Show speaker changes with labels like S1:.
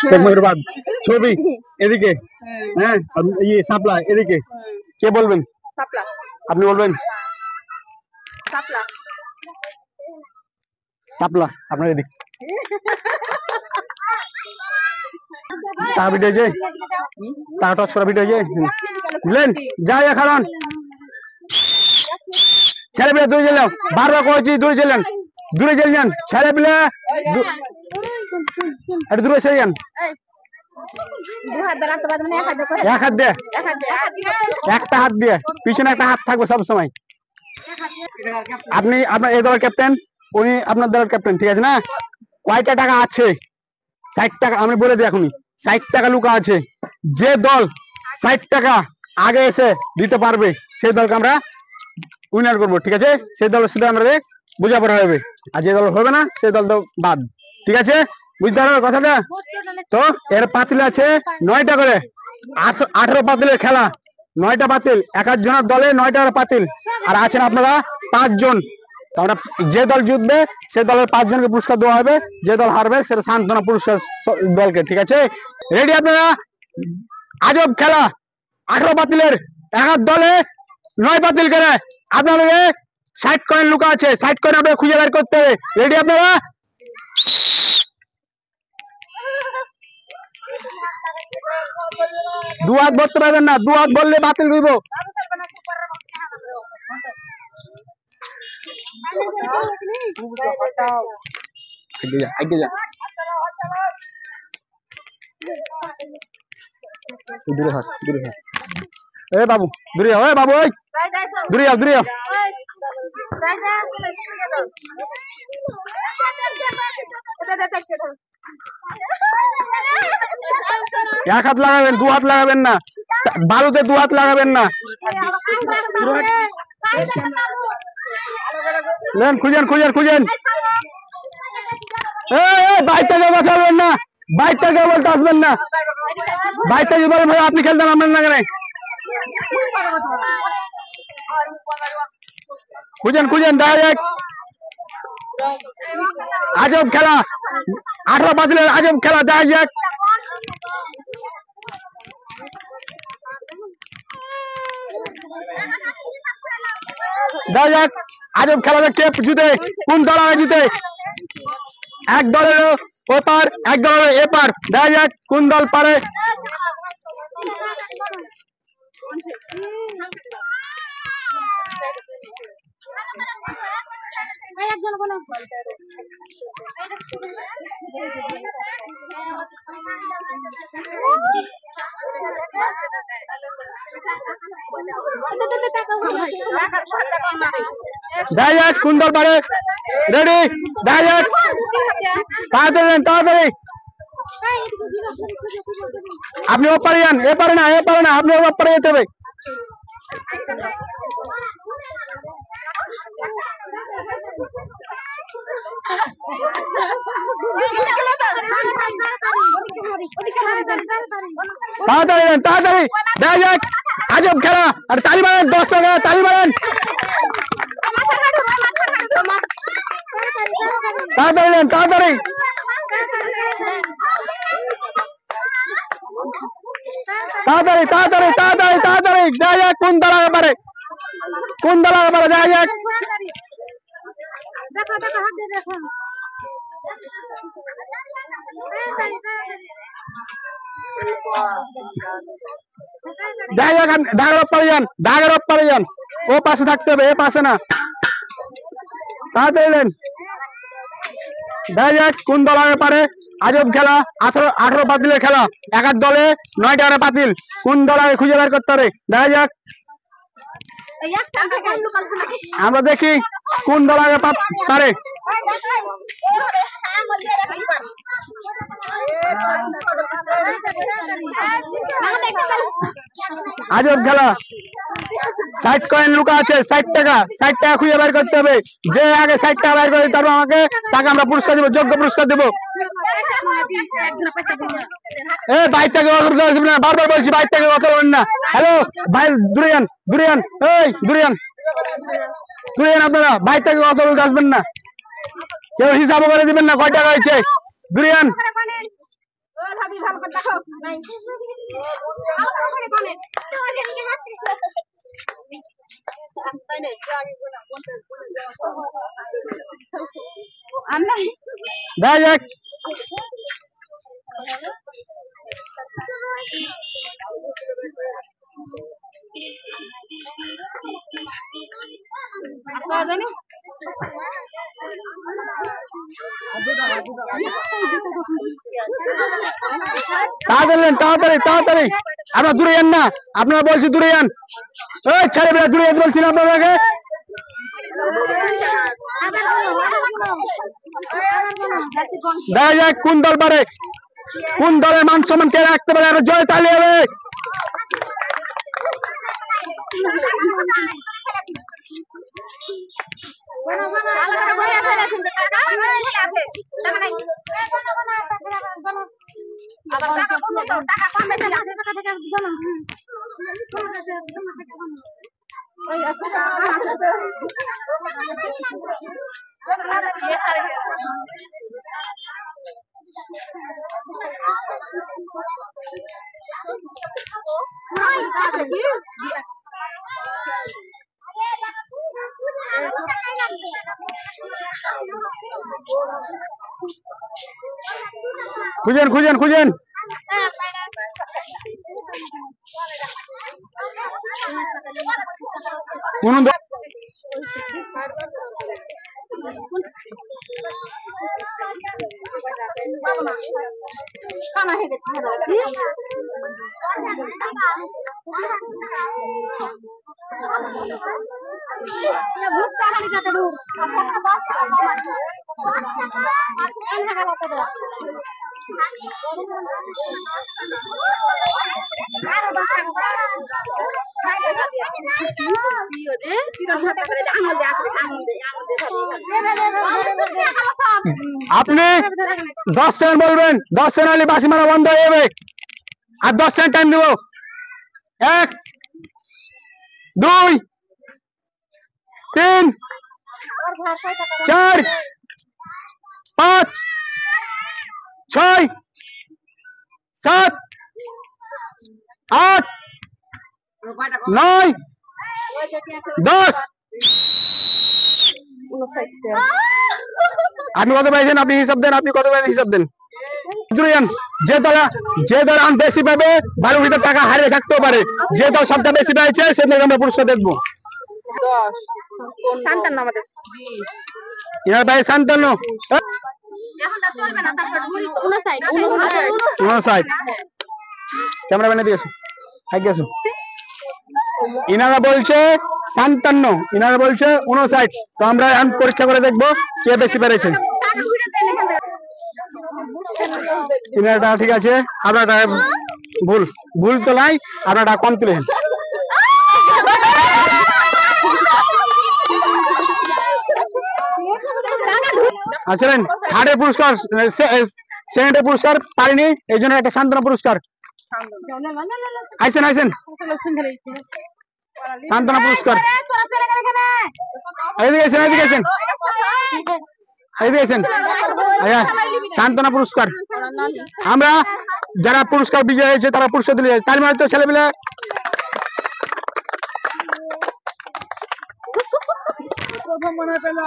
S1: শেখ মুজিবাবাদ ছবি এদিকে হ্যাঁ ইয়ে সাপলা এদিকে কে বলবেন
S2: সাপলা
S1: আপনি বলবেন
S2: সাপলা
S1: সাপলা আপনার এদিকে তা ভিডিও যে তাটা ছোট ভিডিও যে বুঝলেন যাই এখন ছেলে পেলে দূরে চলেন বারবার কইছি দূরে চলেন ছেলে পেলে একটু দূরে সরে যান এক হাত দিয়ে একটা হাত দিয়ে পিছনে একটা হাত থাকবে সব সময় আপনি আপনার এই দলের ক্যাপ্টেন উনি আপনার দলের ক্যাপ্টেন ঠিক আছে না কয়টা টাকা আছে 60 টাকা আমি বলে দিই এখনই 60 টাকা লুকা আছে যে দল 60 টাকা আগে এসে দিতে পারবে সেই দলকে আমরা উইনার করবো ঠিক আছে সেই দলের সাথে আমাদের বোঝাপড়া হবে আর যে দল হবে না সেই দল তো বাদ ঠিক আছে বুঝতে পারবে কথাটা তো এর পাতিল আছে 9টা করে 18 পাতিলের খেলা 9টা পাতিল এক একজনের দলে 9টা করে পাতিল আর আছেন আপনারা 5 জন আমরা যে দল জিতবে সেই দলের 5 জনকে পুরস্কার দেওয়া হবে যে দল হারবে সেটা সান্ত্বনা পুরস্কার দলকে ঠিক আছে রেডি আপনারা আজব খেলা 18 পাতিলের এক দলে 9 পাতিল করে আপনাদের 60 কয়েন লুকা আছে 60 কয়েন আপনাদের খুঁজে বের করতে হবে রেডি আপনারা দু হাত ধরতে পারবেন না দু হাত বললে বাতিল হইব এ বাবু দূরে যাও এ বাবু ওই দূরে যাও এক হাত লাগাবেন দু হাত লাগাবেন না বালুতে দু হাত লাগাবেন না খুঁজেন বাইকটাকে বলবেন না বাইকটাকে বলতে আসবেন না বাইকটাকে বলেন ভাই আপনি খেলতে নামবেন না কেন খুঁজেন দেখা যাক আজব খেলা 18 পাতিলের আজব খেলা দেখা যাক আজব খেলাটা কে জিতে কোন দল জিতে এক দলের ওপার এক দলের এপার দেখা যাক কোন দল পারে দেখা যাক কোন দল পারে রেডি দেখা যাক তাড়াতাড়ি আপনি ওপারে যান এ পারে না আপনি ওপারে যেতে হবে তাড়াতাড়ি দেখা যাক আজব খেলা আর তালি মারেন 10 টাকা তালি মারেন তাড়াতাড়ি দেখা যাক কোন দল পারে দেখা যাক দাগের পারে যান ও পাশে থাকতে হবে এ পাশে না তাড়াতাড়ি দেখা যাক কোন দল আগে পারে আজব খেলা 18 পাতিলের খেলা এক এক দলে 9টা করে পাতিল কোন দল আগে খুঁজে বের করতে পারে দেখা যাক আমরা দেখি কোন দল আগে পারে আজব খেলা 60 কয়েন লুকা আছে 60 টাকা খুঁজে বের করতে হবে যে আগে 60 টাকা বের করে তারপর আমাকে তাকে আমরা পুরস্কার দেবো যোগ্য পুরস্কার দেবো এ বাইকটাকে না বারবার বলছি বাইকটাকে কথা বলেন না হ্যালো ভাই দূরে যান এই দূরে যান আপনারা বাইকটাকে কথা বলতে আসবেন না কেউ হিসাবও করে দিবেন না কয় টাকা হয়েছে দূরে যান দেখা যাক। তাড়াতাড়ি তাড়াতাড়ি, আপনারা দূরে যান না, আপনারা বলছি দূরে যান। ওই ছেলেমেয়েরা দূরে যেতে বলছি না আপনাদেরকে। দেখা যাক কোন দল পারে, কোন দলের মান সম্মান কে রাখতে পারে। আর জয় তালি হবে। খুঁজেন খুঁজেন খুঁজেন। কোন আপনি 10 সেকেন্ড বলবেন, 10 সেকেন্ড হলে বাসি মারা বন্ধ হয়ে যাবে। আর 10 সেকেন্ড টাইম দেবো। 1 2 3 4 5 6 7 8 9 10। আপনি কত পাইছেন? আপনি হিসাব দেন, আপনি কত পাইছেন হিসাব দেন। যে দল বেশি পাবে 12 ভিতর টাকা হারিয়ে থাকতেও পারে। যে দল সবটা বেশি পেয়েছে সে দলকে আমরা পুরস্কার দেখবো। 57 ক্যামেরা ম্যানে দিয়েছো, ইনারা বলছে 57, ইনারা বলছে 59। তো আমরা এখন পরীক্ষা করে দেখবো কে বেশি পেরেছে। ইনারটা ঠিক আছে, আপনারটা ভুল। ভুল তো নাই, আপনারটা কম তুলেছেন। আসলেন থার্ডের পুরস্কার, সেকেন্ডের পুরস্কার পারিনি, এই জন্য একটা সান্ত্বনা পুরস্কার। আইসেন আইসেন, সান্ত্বনা পুরস্কার। এদিকে আছেন, এদিকে আছেন, এদিকে আছেন। সান্ত্বনা পুরস্কার। আমরা যারা পুরস্কার বিজয় হয়েছে তারা পুরস্কার দিলে, তার মানে তো ছেলেমেয়ে মনে পেল।